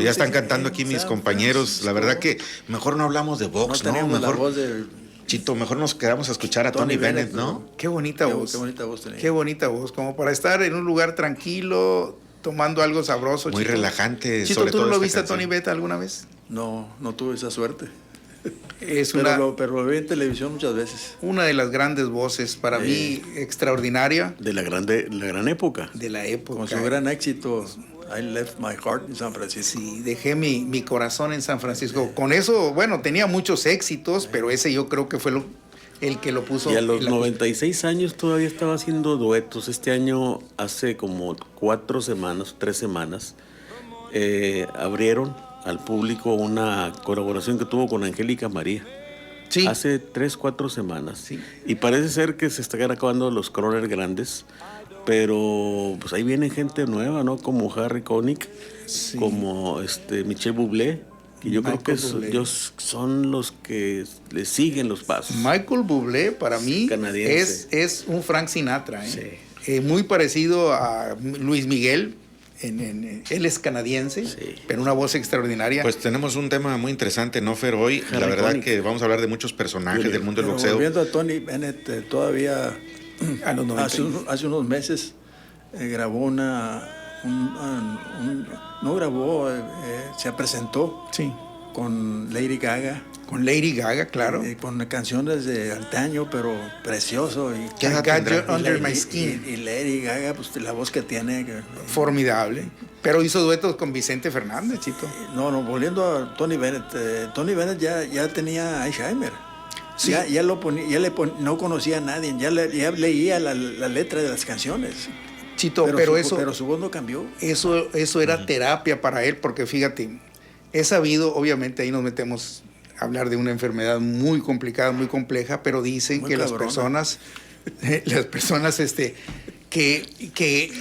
Ya están cantando aquí mis compañeros. La verdad que mejor no hablamos de box, ¿no? Tenemos Mejor, la voz de Chito, mejor nos quedamos a escuchar a Tony Bennett, ¿no? Qué bonita voz. Qué bonita voz tenía. Qué bonita voz, como para estar en un lugar tranquilo, tomando algo sabroso. Muy Chito. relajante. Chito, sobre ¿tú todo no lo esta viste a canción. Tony Bennett alguna vez? No tuve esa suerte. Es Pero lo vi en televisión muchas veces. una de las grandes voces, para mí, extraordinaria De la gran época. de la época. Con su gran éxito, I Left My Heart in San Francisco. Sí, dejé mi corazón en San Francisco. Con eso, bueno, tenía muchos éxitos, pero ese yo creo que fue el que lo puso. Y a los en la- 96 años todavía estaba haciendo duetos. Este año, hace como 3 semanas, abrieron al público una colaboración que tuvo con Angélica María. Sí. Hace 4 semanas. Sí. Y parece ser que se están acabando los croners grandes, pero pues ahí viene gente nueva, ¿no? Como Harry Connick, Sí. como Michel Bublé, que yo creo Michael que Bublé. ellos son los que le siguen los pasos. Michael Bublé, para mí, canadiense. es un Frank Sinatra. Muy parecido a Luis Miguel. Él es canadiense, Sí. pero una voz extraordinaria. Pues tenemos un tema muy interesante, ¿no, Fer? Hoy, la Harry verdad Connick. que vamos a hablar de muchos personajes del mundo del Pero boxeo. volviendo a Tony Bennett, todavía A los 90. hace unos meses grabó no grabó, se presentó Sí. con Lady Gaga. Con Lady Gaga, claro. Con canciones de antaño, pero precioso. Y, ¿Qué edad I Got tendrá? You Under y- My y- Skin. Y Lady Gaga, pues la voz que tiene. Formidable. Pero hizo duetos con Vicente Fernández, Chito. No, volviendo a Tony Bennett. Tony Bennett ya tenía Alzheimer. Sí. No conocía a nadie, ya leía la letra de las canciones. Chito, pero Pero su voz no cambió. eso era terapia para él, porque fíjate, he sabido, obviamente ahí nos metemos a hablar de una enfermedad muy complicada, muy compleja, pero dicen Muy que cabrona. las personas que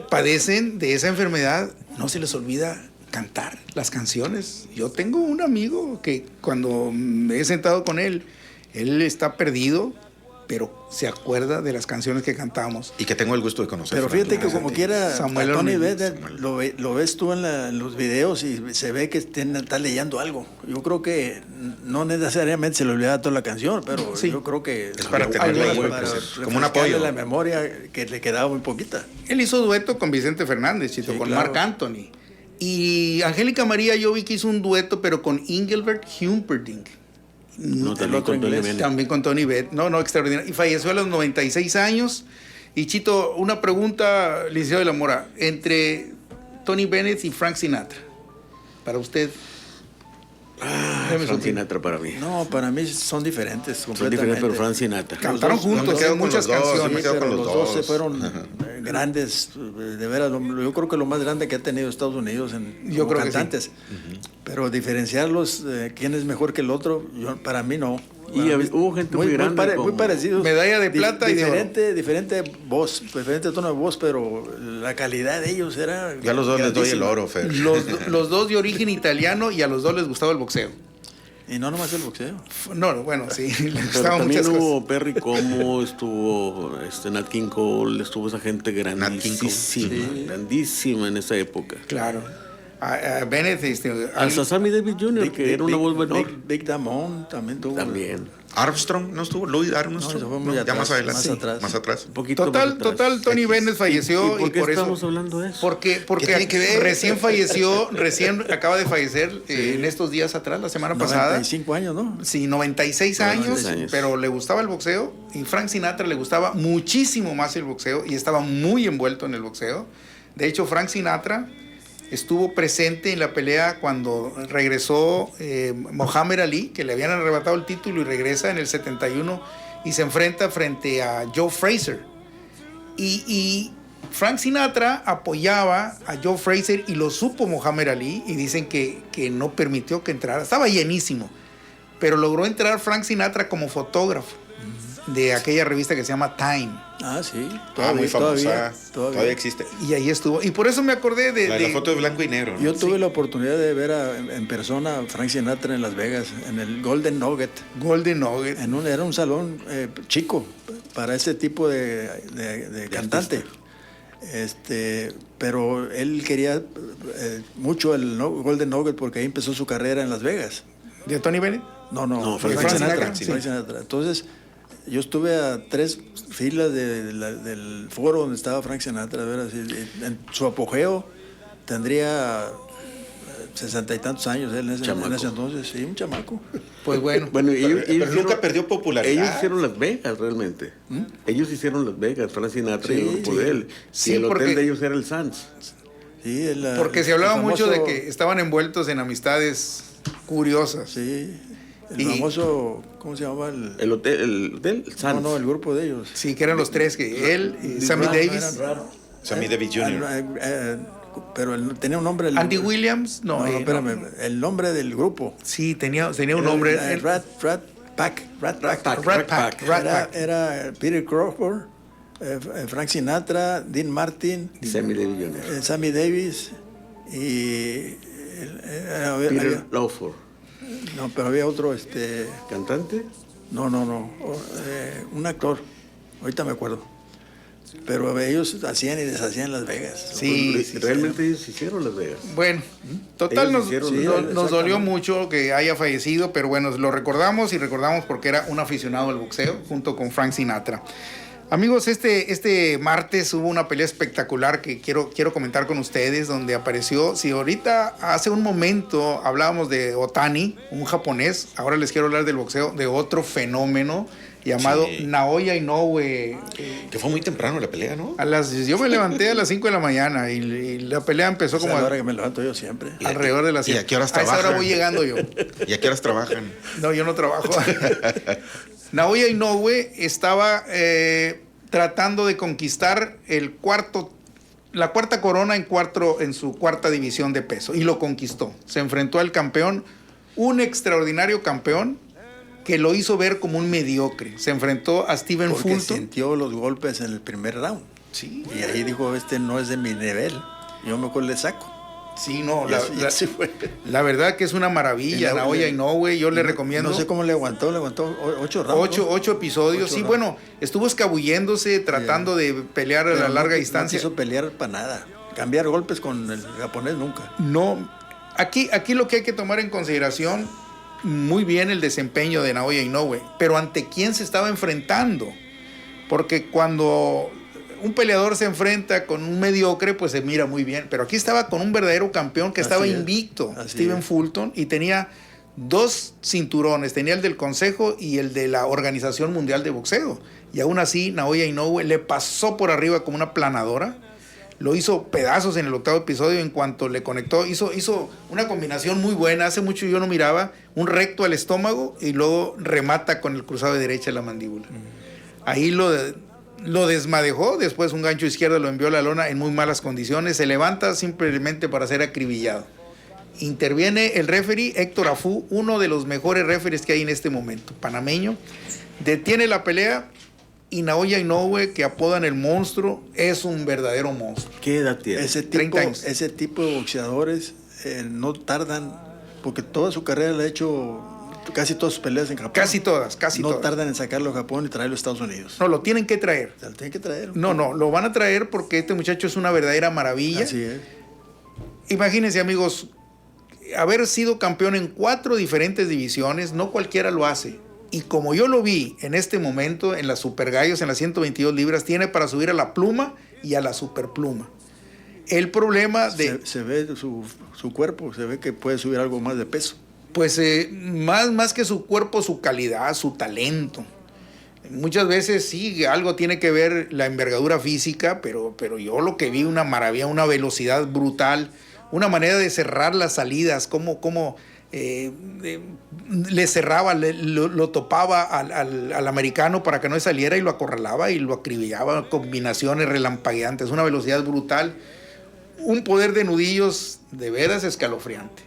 padecen de esa enfermedad, no se les olvida cantar las canciones. Yo tengo un amigo que cuando me he sentado con él está perdido, pero se acuerda de las canciones que cantamos. Y que tengo el gusto de conocer. Pero fíjate que como quiera, Samuel a Tony Ornelas. Bennett lo ves tú en los videos y se ve que está leyendo algo. Yo creo que no necesariamente se le olvida toda la canción, pero Sí. yo creo que Es para tenerla ahí, para como un refrescarle apoyo. la memoria que le quedaba muy poquita. Él hizo dueto con Vicente Fernández, Chito, Sí, con claro. Marc Anthony. Y Angélica María, yo vi que hizo un dueto, pero con Engelbert Humperdinck. No, El también otro con Tony inglés. Bennett. También con Tony Bennett. No, extraordinario. Y falleció a los 96 años. Y Chito, una pregunta, licenciado de la Mora, entre Tony Bennett y Frank Sinatra. Para usted. Déjeme Frank su- Sinatra para mí. No, para mí son diferentes Son completamente. diferentes, pero Frank Sinatra. Cantaron Los dos- juntos, yo me quedo en con muchas los dos, yo me canciones. quedo con Pero los los dos se dos. fueron Ajá. grandes, de veras. Yo creo que lo más grande que ha tenido Estados Unidos Yo como creo que sí. cantantes. Pero diferenciarlos, quién es mejor que el otro, para mí no. Y hubo gente muy grande muy como- parecidos. Medalla de plata y de oro. diferente voz, diferente tono de voz, pero la calidad de ellos era. Ya a los dos les doy el grandísima. oro, Fer. Los dos de origen italiano y a los dos les gustaba el boxeo. Y no nomás el boxeo. No, bueno, sí, les Pero gustaban también muchas cosas. hubo Perry Como, estuvo Nat King Cole, estuvo esa gente King Cole. grandísima, Sí. grandísima en esa época. Claro. A Bennett, Hasta Sammy Davis Jr., que era una voz menor. Big Damon también tuvo. También. Armstrong, ¿no estuvo? Louis Armstrong. No, se fue muy ya atrás, más adelante. más atrás. Más atrás. Un poquito Total, más atrás. total, Tony Bennett falleció ¿Y por qué eso. estamos hablando de eso? Porque tiene que ver? recién falleció, recién acaba de fallecer en estos días atrás, la semana pasada. 95 años, ¿no? Sí, 96 96 años, pero le gustaba el boxeo y Frank Sinatra le gustaba muchísimo más el boxeo y estaba muy envuelto en el boxeo. De hecho, Frank Sinatra estuvo presente en la pelea cuando regresó Muhammad Ali, que le habían arrebatado el título y regresa en el 71 y se enfrenta frente a Joe Frazier. Y Frank Sinatra apoyaba a Joe Frazier y lo supo Muhammad Ali y dicen que no permitió que entrara. Estaba llenísimo, pero logró entrar Frank Sinatra como fotógrafo de aquella revista que se llama Time. Ah, sí. Muy famosa. Todavía. Todavía existe. Y ahí estuvo. Y por eso me acordé La foto de blanco y negro, ¿no? Yo tuve la oportunidad de ver en persona a Frank Sinatra en Las Vegas, en el Golden Nugget. Golden Nugget. Era un salón chico para ese tipo de cantante. Pero él quería mucho el Golden Nugget porque ahí empezó su carrera en Las Vegas. ¿De Tony Bennett? No, Frank Sinatra. sí. Frank Sinatra. Entonces, yo estuve a 3 filas del foro donde estaba Frank Sinatra. ¿Verdad? En su apogeo tendría 60 y tantos años él en ese entonces. Sí, un chamaco. Pues bueno. Bueno, Pero nunca perdió popularidad. Ellos hicieron Las Vegas, realmente. Ellos hicieron Las Vegas, Frank Sinatra y el grupo de él. Sí, y el porque- hotel de ellos era el Sands. Sí, Porque se hablaba el mucho de famoso- que estaban envueltos en amistades curiosas. Sí, el Y- famoso, ¿cómo se llamaba? El hotel Sands. No, el grupo de ellos. Sí, que eran los tres, que él, Sammy Davis, Sammy Davis Jr. Pero tenía un nombre. Andy Williams, no, espérame, el nombre del grupo. Sí, tenía un nombre. Rat Pack. Rat Pack. Era Peter Crawford, Frank Sinatra, Dean Martin, Sammy Davis Jr. Sammy Davis y Peter Lawford. no, pero había otro, ¿Cantante? no, un actor. Ahorita me acuerdo. Pero ellos hacían y deshacían Las Vegas. Sí, Realmente ellos hicieron Las Vegas. Bueno, total Ellos nos hicieron- nos dolió mucho que haya fallecido, pero bueno, lo recordamos y recordamos porque era un aficionado al boxeo junto con Frank Sinatra. Amigos, este martes hubo una pelea espectacular que quiero comentar con ustedes, donde apareció, si ahorita hace un momento hablábamos de Otani, un japonés, ahora les quiero hablar del boxeo, de otro fenómeno llamado Sí. Naoya Inoue. Que fue muy temprano la pelea, ¿no? Yo me levanté a las 5 de la mañana y la pelea empezó Esa es como la hora que me levanto yo siempre. alrededor de las ¿Y 7. a qué horas A esa hora trabajan? voy llegando yo. ¿Y a qué horas trabajan? No, yo no trabajo. Naoya Inoue estaba tratando de conquistar la cuarta corona en su cuarta división de peso y lo conquistó. Se enfrentó al campeón, un extraordinario campeón que lo hizo ver como un mediocre. Se enfrentó a Stephen Porque Fulton. sintió los golpes en el primer round. Sí, Y ahí dijo, no es de mi nivel. Yo mejor le saco. sí, no, Y así fue. la verdad que es una maravilla, Y Naoya Inoue. Yo le recomiendo. No sé cómo le aguantó 8 rounds. Ocho episodios. Ocho Sí, rounds. bueno, estuvo escabulléndose, tratando de pelear a Pero la larga no distancia. quiso pelear para nada. Cambiar golpes con el japonés nunca. No, aquí lo que hay que tomar en consideración, muy bien el desempeño de Naoya Inoue, pero ante quién se estaba enfrentando. Porque cuando un peleador se enfrenta con un mediocre, pues se mira muy bien. Pero aquí estaba con un verdadero campeón que estaba Así es. invicto, Así Stephen es. Fulton, y tenía 2 cinturones, tenía el del Consejo y el de la Organización Mundial de Boxeo. Y aún así, Naoya Inoue le pasó por arriba como una planadora. Lo hizo pedazos en el 8º episodio en cuanto le conectó. Hizo una combinación muy buena. Hace mucho yo no miraba. Un recto al estómago y luego remata con el cruzado de derecha a la mandíbula. Ahí lo desmadejó. Después un gancho izquierdo lo envió a la lona en muy malas condiciones. Se levanta simplemente para ser acribillado. Interviene el referee Héctor Afú, uno de los mejores referees que hay en este momento, panameño. Detiene la pelea. Y Naoya Inoue, que apodan el monstruo, es un verdadero monstruo. ¿Qué edad tiene? Ese 30 años. tipo de boxeadores no tardan, porque toda su carrera la ha hecho, casi todas sus peleas en Japón. Casi todas. No tardan en sacarlo a Japón y traerlo a Estados Unidos. No, lo tienen que traer. O sea, lo tienen que traer. No, lo van a traer porque este muchacho es una verdadera maravilla. Así es. Imagínense, amigos, haber sido campeón en 4 diferentes divisiones, no cualquiera lo hace. Y como yo lo vi en este momento, en las Super Gallos, en las 122 libras, tiene para subir a la pluma y a la superpluma. El problema de... Se ve su cuerpo, se ve que puede subir algo más de peso. Pues más que su cuerpo, su calidad, su talento. Muchas veces sí, algo tiene que ver la envergadura física, pero yo lo que vi, una maravilla, una velocidad brutal, una manera de cerrar las salidas, cómo le cerraba, lo topaba al americano para que no saliera y lo acorralaba y lo acribillaba, combinaciones relampagueantes, una velocidad brutal, un poder de nudillos de veras escalofriante.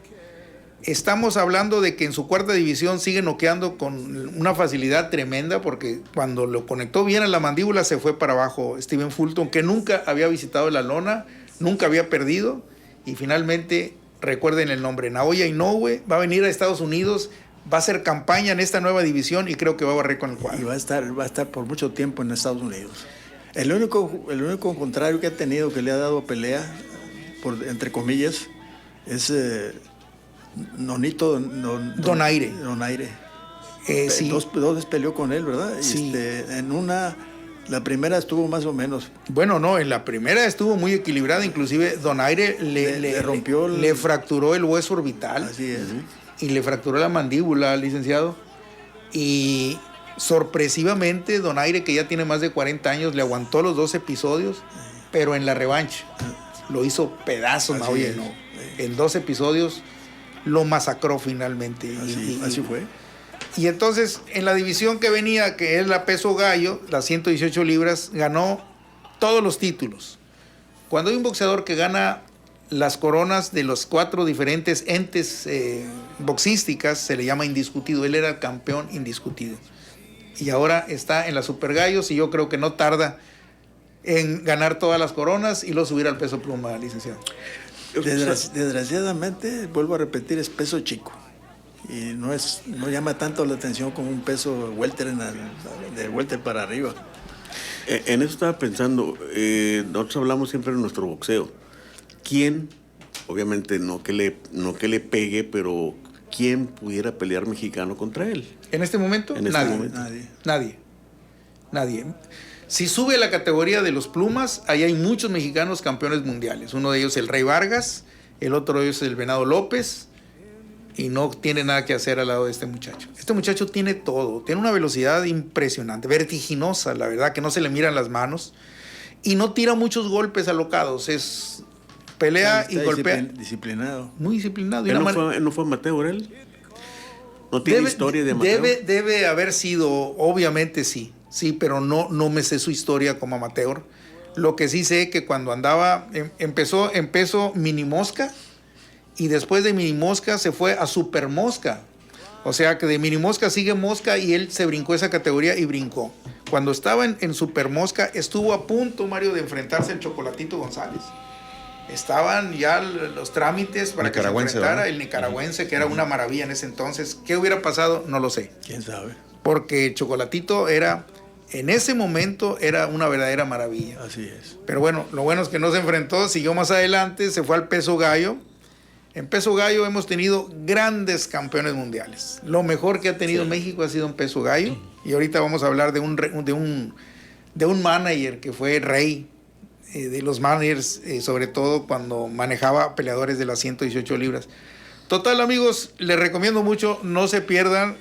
Estamos hablando de que en su cuarta división sigue noqueando con una facilidad tremenda, porque cuando lo conectó bien a la mandíbula se fue para abajo Stephen Fulton, que nunca había visitado la lona, nunca había perdido, y finalmente, recuerden el nombre, Naoya Inoue va a venir a Estados Unidos, va a hacer campaña en esta nueva división y creo que va a barrer con el Y cuadro. va a estar por mucho tiempo en Estados Unidos. El único contrario que ha tenido que le ha dado pelea, entre comillas, es Nonito Donaire. Donaire. Sí. Dos veces peleó con él, ¿verdad? Sí. La primera estuvo más o menos. Bueno, no, en la primera estuvo muy equilibrada, inclusive Donaire le rompió le fracturó el hueso orbital. Así es. Y le fracturó la mandíbula, licenciado. Y sorpresivamente Donaire, que ya tiene más de 40 años, le aguantó los 2 episodios, pero en la revancha lo hizo pedazos, Naoya Inoue. En 2 episodios lo masacró finalmente. Así fue. Y entonces, en la división que venía, que es la peso gallo, las 118 libras, ganó todos los títulos. Cuando hay un boxeador que gana las coronas de los 4 diferentes entes boxísticas, se le llama indiscutido. Él era el campeón indiscutido. Y ahora está en la Super Gallos y yo creo que no tarda en ganar todas las coronas y luego subir al peso pluma, licenciado. Desgraciadamente, vuelvo a repetir, es peso chico. Y no llama tanto la atención como un peso welter de welter para arriba. En eso estaba pensando, nosotros hablamos siempre de nuestro boxeo. ¿Quién, obviamente no que le pegue, pero quién pudiera pelear mexicano contra él? ¿En este momento? En este momento. Nadie. Si sube la categoría de los plumas, ahí hay muchos mexicanos campeones mundiales. Uno de ellos el Rey Vargas, el otro de ellos el Venado López, y no tiene nada que hacer al lado de este muchacho. Este muchacho tiene todo, tiene una velocidad impresionante, vertiginosa, la verdad, que no se le miran las manos, y no tira muchos golpes alocados, pelea y golpea. Disciplinado. Muy disciplinado. ¿No fue amateur él? ¿No tiene historia de amateur? Debe haber sido, obviamente sí, pero no me sé su historia como amateur. Lo que sí sé que cuando andaba, empezó mini mosca, y después de mini mosca se fue a super mosca. O sea que de mini mosca sigue mosca y él se brincó esa categoría y brincó. Cuando estaba en super mosca estuvo a punto, Mario, de enfrentarse al Chocolatito González. Estaban ya los trámites para que se enfrentara, ¿verdad? El nicaragüense, que era una maravilla en ese entonces. ¿Qué hubiera pasado? No lo sé. ¿Quién sabe? Porque Chocolatito en ese momento era una verdadera maravilla. Así es. Pero bueno, lo bueno es que no se enfrentó, siguió más adelante, se fue al peso gallo. En peso gallo hemos tenido grandes campeones mundiales. Lo mejor que ha tenido México ha sido en peso gallo. Y ahorita vamos a hablar de un manager que fue rey de los managers, sobre todo cuando manejaba peleadores de las 118 libras. Total, amigos, les recomiendo mucho, no se pierdan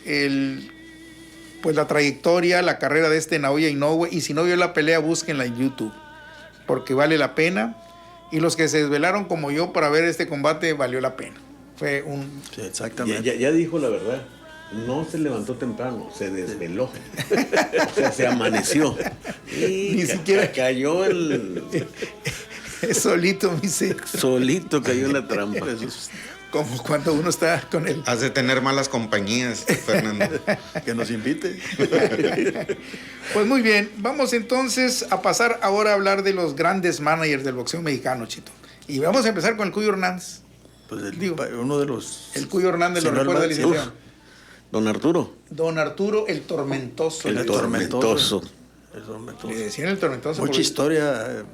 la trayectoria, la carrera de este Naoya Inoue. Y si no vio la pelea, búsquenla en YouTube, porque vale la pena. Y los que se desvelaron como yo para ver este combate, valió la pena. Sí, exactamente. Ya dijo la verdad. No se levantó temprano, se desveló. O sea, se amaneció. Ni siquiera cayó solito, mi se. Solito cayó en la trampa. Como cuando uno está con él. Has de tener malas compañías, Fernando. Que nos invite. Pues muy bien, vamos entonces a pasar ahora a hablar de los grandes managers del boxeo mexicano, Chito. Y vamos a empezar con el Cuyo Hernández. Pues uno de los... El Cuyo Hernández, lo recuerda, licenciado. Don Arturo. Don Arturo el Tormentoso. El Tormentoso. Le decían el Tormentoso. Mucha historia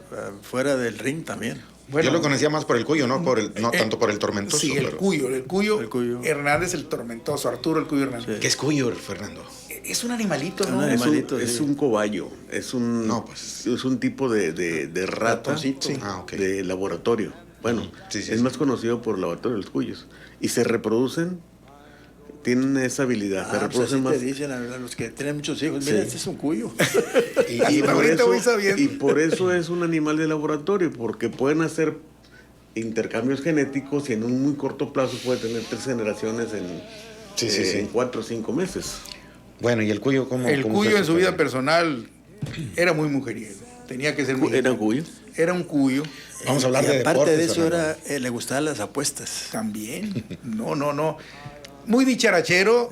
fuera del ring también. Bueno, yo lo conocía más por el Cuyo, no tanto por el Tormentoso. Sí, el Cuyo Hernández el Tormentoso, Arturo el Cuyo Hernández. Sí. ¿Qué es Cuyo, Fernando? Es un animalito, ¿no? Es un cobayo, es un tipo de rata de laboratorio. Bueno, es más conocido por laboratorio de los cuyos. Y se reproducen, tienen esa habilidad. Se reproducen más. Te dicen a los que tienen muchos hijos, mira, este es un cuyo. y por eso es un animal de laboratorio, porque pueden hacer intercambios genéticos y en un muy corto plazo puede tener 3 generaciones en 4 o 5 meses. Bueno, ¿y el Cuyo cómo? El Cuyo en su vida personal era muy mujeriego. Tenía que ser muy... ¿Era Cuyo? Era un Cuyo. Vamos a hablar de deportes. Aparte de eso, le gustaban las apuestas. También. No. Muy dicharachero.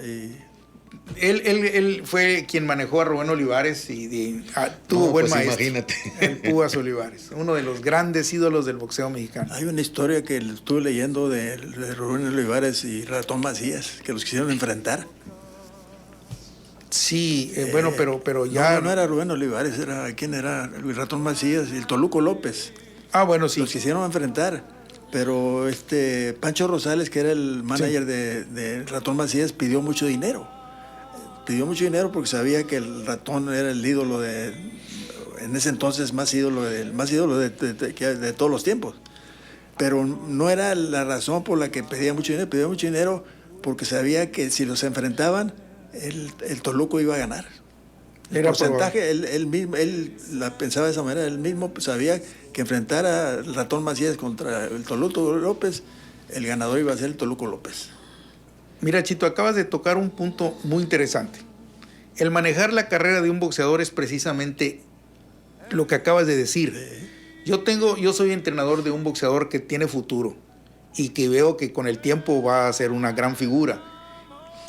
Él fue quien manejó a Rubén Olivares y tuvo buen maestro. Imagínate. El Púas Olivares, uno de los grandes ídolos del boxeo mexicano. Hay una historia que estuve leyendo de Rubén Olivares y Ratón Macías, que los quisieron enfrentar. Sí, bueno, pero ya... No era Rubén Olivares, ¿quién era? Luis Ratón Macías y el Toluco López. Ah, bueno, sí. Los quisieron enfrentar, pero Pancho Rosales, que era el manager de Ratón Macías, pidió mucho dinero. Pidió mucho dinero porque sabía que el Ratón era el ídolo en ese entonces más ídolo de todos los tiempos. Pero no era la razón por la que pedía mucho dinero porque sabía que si los enfrentaban, el Toluco iba a ganar. El porcentaje, él la pensaba de esa manera, él mismo sabía que enfrentar al Ratón Macías contra el Toluco López, el ganador iba a ser el Toluco López. Mira, Chito, acabas de tocar un punto muy interesante. El manejar la carrera de un boxeador es precisamente lo que acabas de decir. Yo soy entrenador de un boxeador que tiene futuro y que veo que con el tiempo va a ser una gran figura.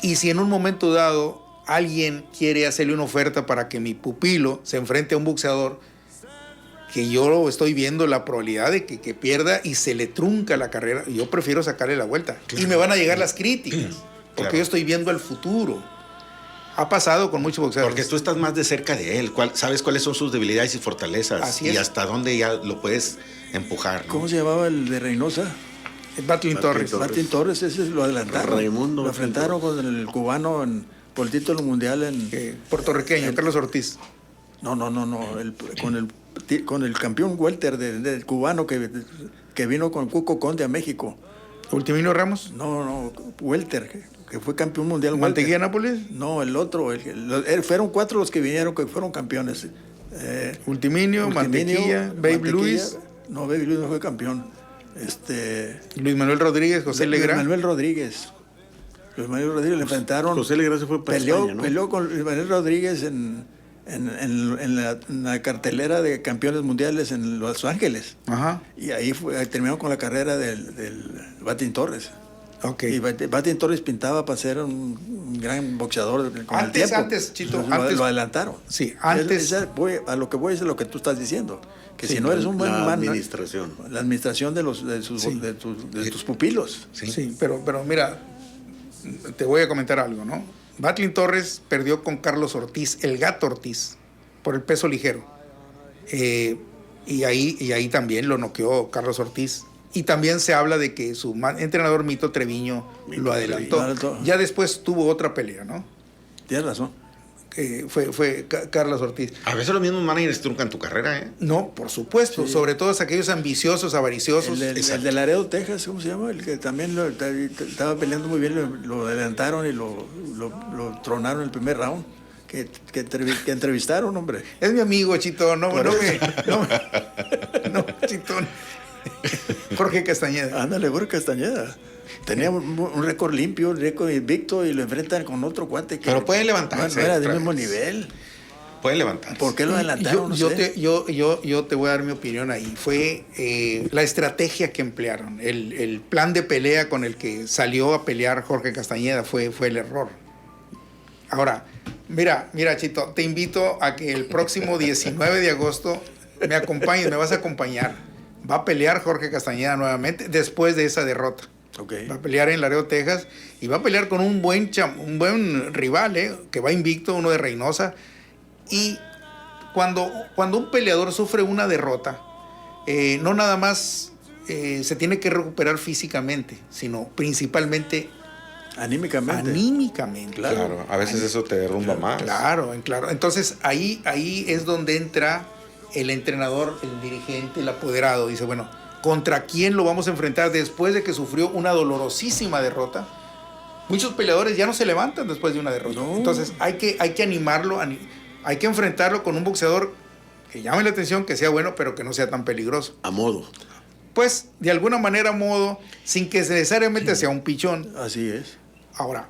Y si en un momento dado alguien quiere hacerle una oferta para que mi pupilo se enfrente a un boxeador, que yo estoy viendo la probabilidad de que pierda y se le trunca la carrera, yo prefiero sacarle la vuelta. Claro. Y me van a llegar las críticas, porque claro, yo estoy viendo el futuro. Ha pasado con muchos boxeadores. Porque tú estás más de cerca de él, sabes cuáles son sus debilidades y fortalezas. Así y es. Hasta dónde ya lo puedes empujar, ¿no? ¿Cómo se llamaba el de Reynosa? Batlin Torres. Batlin Torres, ese lo adelantaron. Raimundo. Lo enfrentaron con el cubano por el título mundial puertorriqueño, Carlos Ortiz. No, con el campeón welter del cubano que vino con Cuco Conde a México. ¿Ultiminio Ramos? No, welter, que fue campeón mundial. ¿Mantequilla Nápoles? No, el otro. Fueron 4 los que vinieron, que fueron campeones. Ultiminio, Mantequilla, Babe Luis. No, Babe Luis no fue campeón. Luis Manuel Rodríguez, José Legrand. Luis Manuel Rodríguez le enfrentaron. José Legrand se fue para España, ¿no? Peleó con Luis Manuel Rodríguez en la cartelera de campeones mundiales en Los Ángeles. Ajá. Y ahí terminó con la carrera del Batlin Torres. Okay. Y Batlin Torres pintaba para ser un gran boxeador con el tiempo. Antes, Chito, lo adelantaron. Sí, antes. A lo que voy es lo que tú estás diciendo. Que sí, si no eres un buen man, administración. La administración de tus pupilos. Sí, pero mira, te voy a comentar algo, ¿no? Batlin Torres perdió con Carlos Ortiz, el Gato Ortiz, por el peso ligero. Y ahí también lo noqueó Carlos Ortiz. Y también se habla de que su entrenador Mito Treviño lo adelantó. Ya después tuvo otra pelea, ¿no? Tienes razón. Fue Carlos Ortiz. A veces los mismos managers truncan tu carrera, ¿eh? No, por supuesto. Sí. Sobre todo aquellos ambiciosos, avariciosos. El de Laredo, Texas, ¿cómo se llama? El que también estaba peleando muy bien, lo adelantaron y lo tronaron en el primer round. Que entrevistaron, hombre. Es mi amigo, Chitón. No, Chitón. Jorge Castañeda. Ándale, Jorge Castañeda. Tenía un récord limpio, un récord invicto y lo enfrentan con otro cuate que... Pero pueden levantarse. No era del mismo nivel. Pueden levantarse. ¿Por qué lo adelantaron? Yo te voy a dar mi opinión ahí. Fue la estrategia que emplearon. El plan de pelea con el que salió a pelear Jorge Castañeda fue el error. Ahora, mira, Chito, te invito a que el próximo 19 de agosto me acompañes, me vas a acompañar. Va a pelear Jorge Castañeda nuevamente después de esa derrota. Okay. Va a pelear en Laredo, Texas, y va a pelear con un buen rival, que va invicto, uno de Reynosa. Y cuando un peleador sufre una derrota, no nada más se tiene que recuperar físicamente, sino principalmente anímicamente. Claro, a veces eso te derrumba más. Claro. Entonces ahí es donde entra el entrenador, el dirigente, el apoderado. Dice, bueno, ¿contra quién lo vamos a enfrentar después de que sufrió una dolorosísima derrota? Muchos peleadores ya no se levantan después de una derrota. No. Entonces hay que animarlo, hay que enfrentarlo con un boxeador que llame la atención, que sea bueno, pero que no sea tan peligroso. A modo. Pues, de alguna manera a modo, sin que necesariamente sea un pichón. Así es. Ahora,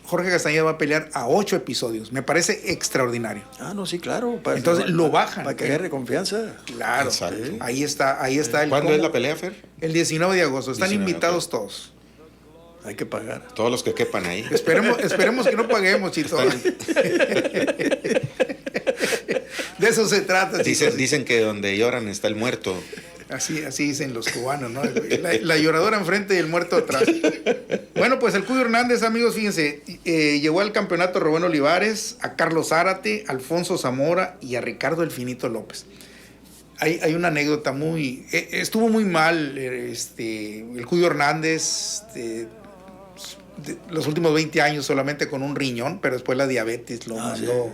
Jorge Castañeda va a pelear a 8 episodios. Me parece extraordinario. No, sí, claro. Entonces lo bajan. Para que agarre confianza. Claro. Exacto. Ahí está. ¿Cuándo es la pelea, Fer? El 19 de agosto. Están invitados todos. Hay que pagar. Todos los que quepan ahí. Esperemos que no paguemos, Chito. De eso se trata, Dicen que donde lloran está el muerto. Así dicen los cubanos, ¿no? La lloradora enfrente y el muerto atrás. Bueno, pues el Cuyo Hernández, amigos, fíjense, llevó al campeonato a Rubén Olivares, a Carlos Zárate, a Alfonso Zamora y a Ricardo El Finito López. Hay una anécdota estuvo muy mal el Cuyo Hernández, los últimos 20 años solamente con un riñón, pero después la diabetes lo mandó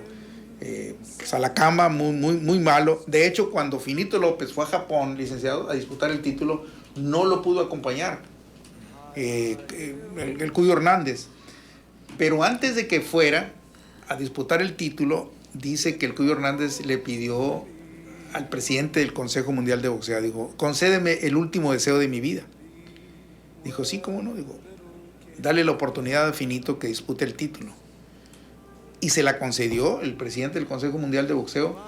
pues a la cama, muy malo. De hecho, cuando Finito López fue a Japón, licenciado, a disputar el título, no lo pudo acompañar el Cuyo Hernández. Pero antes de que fuera a disputar el título, dice que el Cuyo Hernández le pidió al presidente del Consejo Mundial de Boxeo, dijo, concédeme el último deseo de mi vida. Dijo, sí, ¿cómo no? Digo, dale la oportunidad a Finito que dispute el título. Y se la concedió el presidente del Consejo Mundial de Boxeo.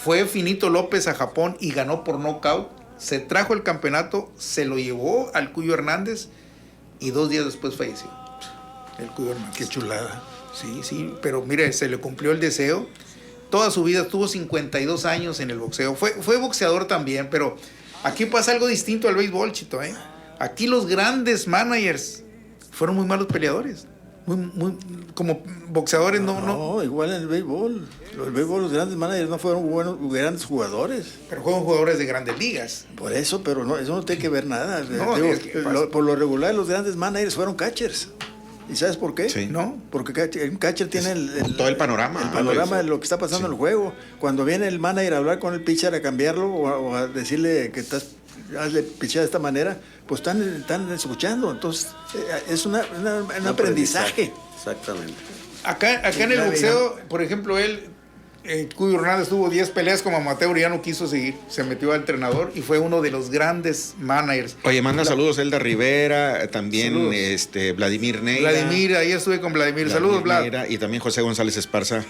Fue Finito López a Japón y ganó por nocaut. Se trajo el campeonato, se lo llevó al Cuyo Hernández y 2 días después falleció el Cuyo Hernández. Qué chulada. Sí, pero mire, se le cumplió el deseo. Toda su vida, tuvo 52 años en el boxeo. Fue boxeador también, pero aquí pasa algo distinto al béisbol, Chito, Aquí los grandes managers fueron muy malos peleadores. Como boxeadores No, igual en el béisbol. Los grandes managers no fueron grandes jugadores. Pero fueron jugadores de grandes ligas. Por eso, pero no, eso no tiene que ver nada. No, Digo, es que por lo regular, los grandes managers fueron catchers. ¿Y sabes por qué? Sí. No, porque un catcher tiene todo el panorama. El panorama de lo que está pasando en el juego. Cuando viene el manager a hablar con el pitcher, a cambiarlo o a decirle que hazle pitcher de esta manera, pues están escuchando. Entonces, es un aprendizaje. Exactamente. Acá en el boxeo, por ejemplo, Cuyo Hernández tuvo 10 peleas como amateur y ya no quiso seguir. Se metió al entrenador y fue uno de los grandes managers. Oye, manda saludos Elda Rivera, también Saludos. Vladimir Neira. Vladimir, ahí estuve con Vladimir. Saludos, Vlad. Neira, y también José González Esparza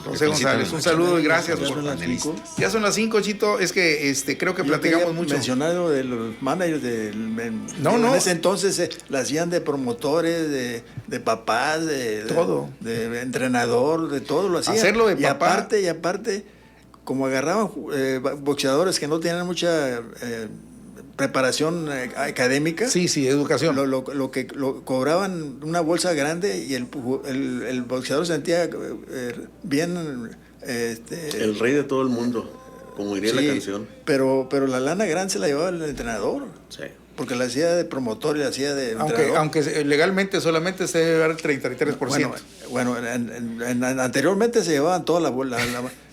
José González, un saludo y gracias. Ya son las 5. Ya son las 5, Chito. Es que creo que platicamos mucho. Mencionar lo de los managers No. En ese entonces la hacían de promotores, de papás, todo. De entrenador, de todo lo hacían. Hacerlo de papá. Y aparte, como agarraban boxeadores que no tenían mucha preparación académica. Sí, educación. Lo que cobraban una bolsa grande y el boxeador se sentía bien. El rey de todo el mundo, como diría la canción. Pero la lana grande se la llevaba el entrenador. Sí. Porque la hacía de promotor y la hacía de entrenador. Aunque legalmente solamente se debe dar el 33%. Bueno, anteriormente se llevaban toda la bola.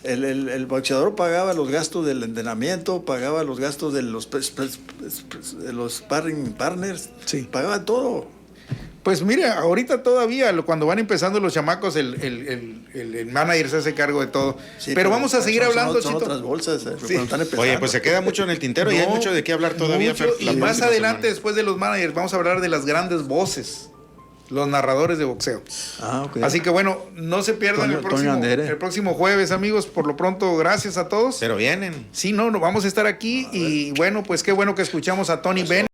El boxeador pagaba los gastos del entrenamiento, pagaba los gastos de los sparring partners, Sí. pagaba todo. Pues mira, ahorita todavía, cuando van empezando los chamacos, el manager se hace cargo de todo. Sí, pero vamos a seguir hablando, son Chito. otras bolsas. Sí. Cuando están empezando. Oye, pues se queda mucho en el tintero y hay mucho de qué hablar todavía. Mucho, Fer, y la más próxima adelante, semana. después de los managers, vamos a hablar de las grandes voces, los narradores de boxeo. Ok. Así que bueno, no se pierdan Toño Andere. el próximo jueves, amigos. Por lo pronto, gracias a todos. Pero vienen. Sí, no, vamos a estar aquí y bueno, pues qué bueno que escuchamos a Tony Bennett.